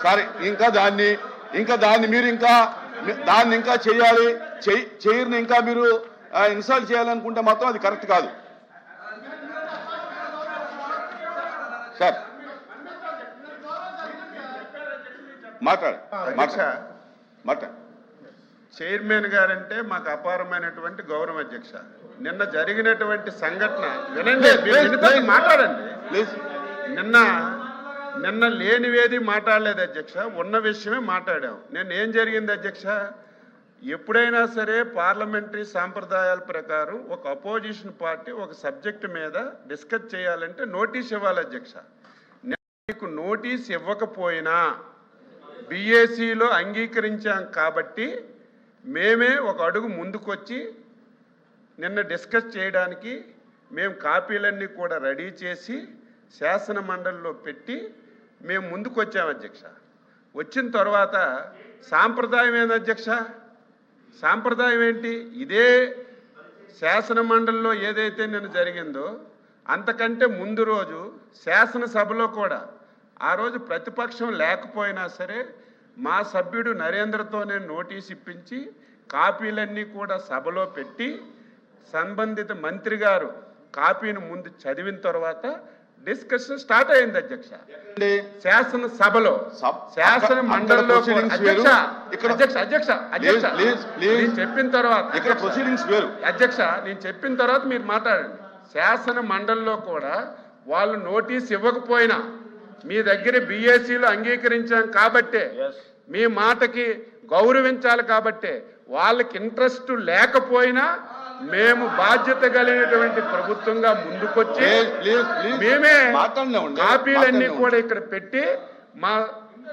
సరే ఇంకా దాన్ని మీరు దాన్ని ఇంకా చేయాలి, చేయని ఇంకా మీరు ఇన్స్టాల్ చేయాలనుకుంటే మాత్రం అది కరెక్ట్ కాదు సార్. మాట్లాడు. చైర్మన్ గారంటే మాకు అపారమైనటువంటి గౌరవం అధ్యక్ష. నిన్న జరిగినటువంటి సంఘటన వినండి, మాట్లాడండి. నిన్న లేనివేది మాట్లాడలేదు అధ్యక్ష, ఉన్న విషయమే మాట్లాడాం. నిన్న ఏం జరిగింది అధ్యక్ష, ఎప్పుడైనా సరే పార్లమెంటరీ సాంప్రదాయాల ప్రకారం ఒక అపోజిషన్ పార్టీ ఒక సబ్జెక్టు మీద డిస్కస్ చేయాలంటే నోటీస్ ఇవ్వాలి అధ్యక్ష. మీకు నోటీస్ ఇవ్వకపోయినా బీఏసీలో అంగీకరించాం కాబట్టి మేమే ఒక అడుగు ముందుకొచ్చి నిన్న డిస్కస్ చేయడానికి మేము కాపీలన్నీ కూడా రెడీ చేసి శాసన మండలిలో పెట్టి మేము ముందుకు వచ్చాము అధ్యక్ష. వచ్చిన తర్వాత సాంప్రదాయం ఏంది అధ్యక్ష, సాంప్రదాయం ఏంటి? ఇదే శాసన మండలిలో ఏదైతే నిన్న జరిగిందో అంతకంటే ముందు రోజు శాసనసభలో కూడా ఆ రోజు ప్రతిపక్షం లేకపోయినా సరే మా సభ్యుడు నరేంద్రతోనే నోటీస్ ఇప్పించి కాపీలన్నీ కూడా సభలో పెట్టి సంబంధిత మంత్రి గారు కాపీని ముందు చదివిన తర్వాత డిస్కషన్ స్టార్ట్ అయింది అధ్యక్ష. శాసనసభలో శాసన మండలిలో నేను చెప్పిన తర్వాత అధ్యక్ష నేను చెప్పిన తర్వాత మీరు మాట్లాడండి. శాసన మండలిలో కూడా వాళ్ళు నోటీస్ ఇవ్వకపోయినా మీ దగ్గర బీఏసీలో అంగీకరించాం కాబట్టే మీ మాటకి గౌరవించాలి కాబట్టే వాళ్ళకి ఇంట్రెస్ట్ లేకపోయినా మేము బాధ్యత కలిగినటువంటి ప్రభుత్వంగా ముందుకొచ్చి మేమే కాపీలన్నీ కూడా ఇక్కడ పెట్టి మా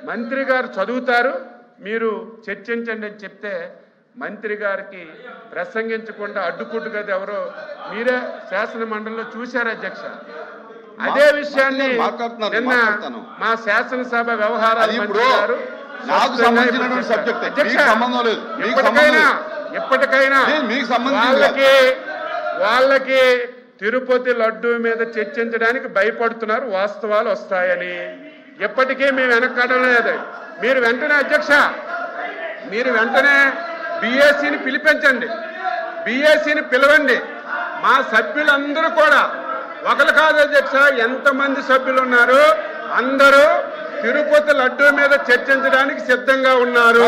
మంత్రి గారు చదువుతారు మీరు చర్చించండి అని చెప్తే మంత్రి గారికి ప్రసంగించకుండా అడ్డుకుంటు కదా ఎవరో మీరే శాసన మండలిలో చూశారు అధ్యక్ష. అదే విషయాన్ని నిన్న మా శాసనసభ వ్యవహారాల మంత్రి గారు ఎప్పటికైనా వాళ్ళకి తిరుపతి లడ్డూ మీద చర్చించడానికి భయపడుతున్నారు, వాస్తవాలు వస్తాయని. ఎప్పటికీ మేము వెనకడం లేదు. మీరు వెంటనే అధ్యక్ష మీరు వెంటనే బీఏసీని పిలిపించండి, బీఏసీని పిలవండి. మా సభ్యులందరూ కూడా ఒకరు కాదు అధ్యక్ష, ఎంతమంది సభ్యులు ఉన్నారు అందరూ తిరుపతి లడ్డూ మీద చర్చించడానికి సిద్ధంగా ఉన్నారు.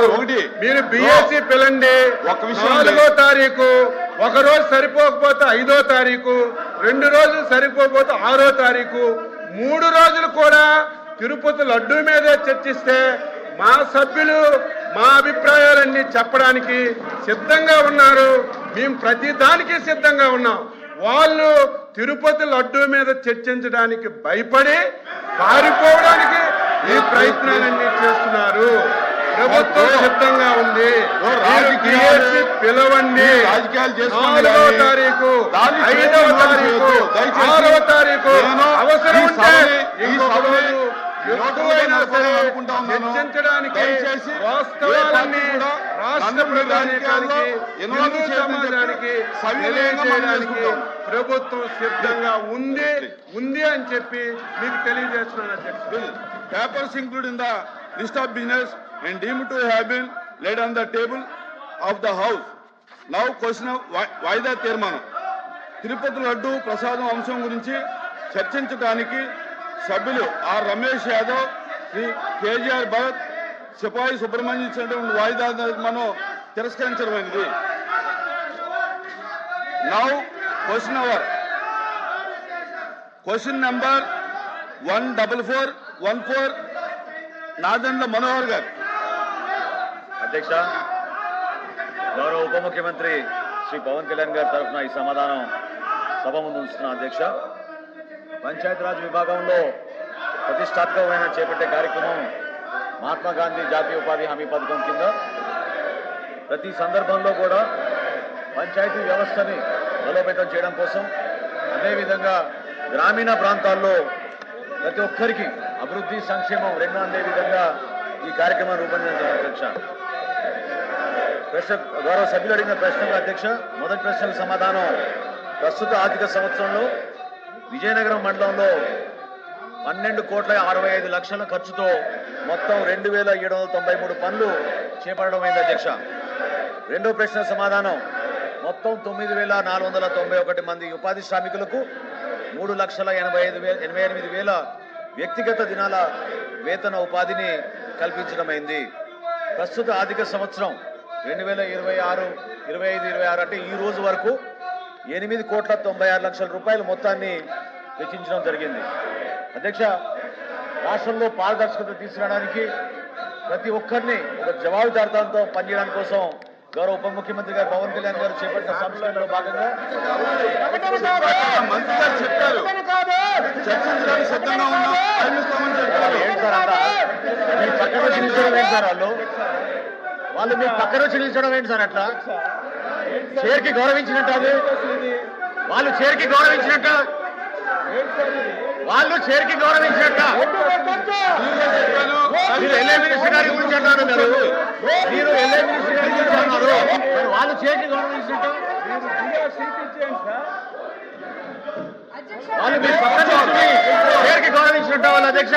మీరు బీఏసీ పిలండి. 4వ తారీఖు, ఒక రోజు సరిపోకపోతే 5వ తారీఖు, 2 రోజులు సరిపోకపోతే 6వ తారీఖు, 3 రోజులు కూడా తిరుపతి లడ్డూ మీద చర్చిస్తే మా సభ్యులు మా అభిప్రాయాలన్నీ చెప్పడానికి సిద్ధంగా ఉన్నారు. మేము ప్రతి దానికి సిద్ధంగా ఉన్నాం. వాళ్ళు తిరుపతి లడ్డూ మీద చర్చించడానికి భయపడి పారిపోవడానికి ఈ ప్రయత్నాలన్నీ చేస్తున్నారు. ప్రభుత్వం సిద్ధంగా ఉంది. పిలవండి. 4వ తారీఖు, 5వ తారీఖు, 6వ తారీఖు అవసరం ఉంటే ఎక్కువైనా సరే చర్చించడానికి వాస్తవాలన్నీ రాష్ట్ర ప్రజానీకానికి హిందూ సమాజానికి తెలియజేయడానికి ప్రభుత్వం సిద్ధంగా ఉంది అని చెప్పి మీకు తెలియజేస్తున్నాను అధ్యక్షుడు. Papers included in the list of business and deemed to have been laid on the table of the House. Now question of వాయిదా తీర్మానం. తిరుపతి లడ్డు ప్రసాదం అంశం గురించి చర్చించడానికి సభ్యులు ఆర్ రమేష్ యాదవ్, శ్రీ కేజీఆర్ భరత్, సిపాయి సుబ్రహ్మణ్యం ఇచ్చినటువంటి వాయిదా తీర్మానం తిరస్కరించడమైనది. Now question number 14414 Nadendla Manohar garu. అధ్యక్ష, గౌరవ ఉప ముఖ్యమంత్రి శ్రీ పవన్ కళ్యాణ్ గారి తరఫున ఈ సమాధానం సభ ముందు ఉంచుతున్నా. అధ్యక్ష, పంచాయతీరాజ్ విభాగంలో ప్రతిష్టాత్మకమైన చేపట్టే కార్యక్రమం మహాత్మా గాంధీ జాతీయ ఉపాధి హామీ పథకం కింద ప్రతి సందర్భంలో కూడా పంచాయతీ వ్యవస్థని బలోపేతం చేయడం కోసం, అదేవిధంగా గ్రామీణ ప్రాంతాల్లో ప్రతి ఒక్కరికి అభివృద్ధి సంక్షేమం రెండు అందే విధంగా ఈ కార్యక్రమం రూపొందించారు. అధ్యక్ష, గౌరవ సభ్యులు అడిగిన ప్రశ్నలు అధ్యక్ష, మొదటి ప్రశ్నకు సమాధానం ప్రస్తుత ఆర్థిక సంవత్సరంలో విజయనగరం మండలంలో 12,65,00,000 ఖర్చుతో మొత్తం 2,793 పనులు చేపట్టడమైంది అధ్యక్ష. రెండో ప్రశ్న సమాధానం మొత్తం 9,491 మంది ఉపాధి శ్రామికులకు 3,88,000 వ్యక్తిగత దినాల వేతన ఉపాధిని కల్పించడమైంది. ప్రస్తుత ఆర్థిక సంవత్సరం 2025-26 అంటే ఈ రోజు వరకు 8,96,00,000 రూపాయల మొత్తాన్ని వెచ్చించడం జరిగింది. అధ్యక్ష, రాష్ట్రంలో పారదర్శకత తీసుకురావడానికి ప్రతి ఒక్కరిని ఒక జవాబుదారితనంతో పనిచేయడానికి కోసం గౌరవ ఉప ముఖ్యమంత్రి గారు పవన్ కళ్యాణ్ గారు చేపట్టిన సంస్కరణలో భాగంగా మంత్రి గారు చెప్పారు చర్చించడానికి సిద్ధంగా ఉన్నాం, ప్రయత్నిస్తామని చెప్పారు. ఏంటి సార్ అంతా మీ పక్కన వచ్చి నిల్చోవడం ఏంటి సార్? వాళ్ళు మీ పక్కన వచ్చి నిల్చోవడం ఏంటి సార్? అట్లా చైర్కి గౌరవించినట్టు అది వాళ్ళు చైర్కి గౌరవించినట్ట మీరు ఎల్ఏ మినిస్టర్ గారి గురించి అంటారు. మీరు ఎల్ఏ మినిస్టర్ గారి గురించి అన్నారు, వాళ్ళు చైర్కి గౌరవించినట్టు వాళ్ళు మీ పక్కన వచ్చి చైర్కి గౌరవించినట్టు వాళ్ళు అధ్యక్ష.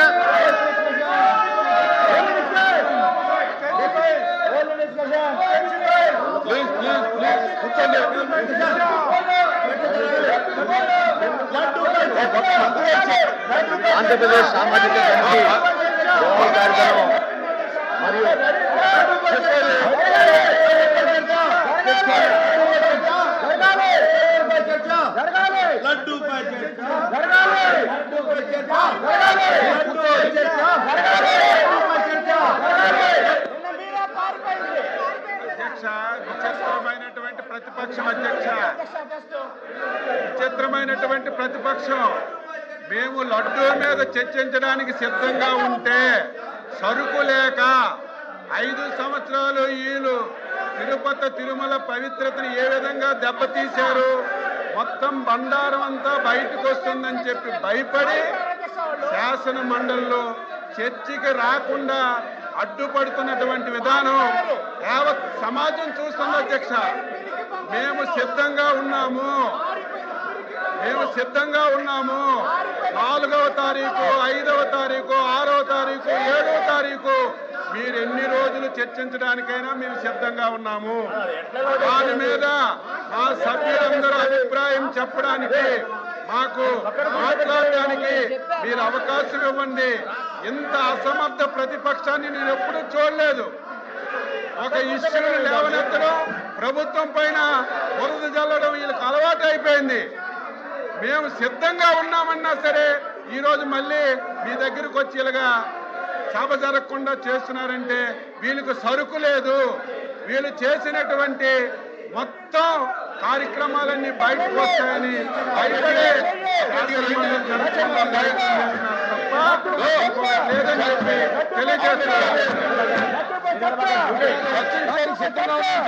ప్లీజ్ కూర్చోండి. ఆంధ్రప్రదేశ్ సామాజిక కమిటీ కార్యక్రమం మరియు అధ్యక్ష, విచిత్రమైనటువంటి ప్రతిపక్షం అధ్యక్ష, విచిత్రమైనటువంటి ప్రతిపక్షం. మేము లడ్డూ మీద చర్చించడానికి సిద్ధంగా ఉంటే సరుకు లేక 5 సంవత్సరాలు వీళ్ళు తిరుపతి తిరుమల పవిత్రతను ఏ విధంగా దెబ్బతీశారు, మొత్తం బండారం అంతా బయటకు వస్తుందని చెప్పి భయపడి శాసన మండలిలో చర్చకి రాకుండా అడ్డుపడుతున్నటువంటి విధానం యావత్ సమాజం చూస్తుంది అధ్యక్ష. మేము సిద్ధంగా ఉన్నాము. 4వ తారీఖు, 5వ తారీఖు, 6వ తారీఖు, 7వ తారీఖు మీరు ఎన్ని రోజులు చర్చించడానికైనా మేము సిద్ధంగా ఉన్నాము. దాని మీద మా సభ్యులందరూ అభిప్రాయం చెప్పడానికి, మాకు మాట్లాడడానికి మీరు అవకాశం ఇవ్వండి. ఇంత అసమర్థ ప్రతిపక్షాన్ని నేను ఎప్పుడూ చూడలేదు. ఒక ఇష్యూని లేవనెత్తడం, ప్రభుత్వం పైన బురద జల్లడం వీళ్ళకి అలవాటు అయిపోయింది. మేము సిద్ధంగా ఉన్నామన్నా సరే ఈరోజు మళ్ళీ మీ దగ్గరకు వచ్చి ఇలాగా సభ జరగకుండా చేస్తున్నారంటే వీళ్ళకి సరుకు లేదు. వీళ్ళు చేసినటువంటి మొత్తం కార్యక్రమాలన్నీ బయటకు వస్తాయని భయపడే లేదని చెప్పి తెలియజేస్తున్నారు. చర్చించడానికి సిద్ధంగా ఉన్నాం.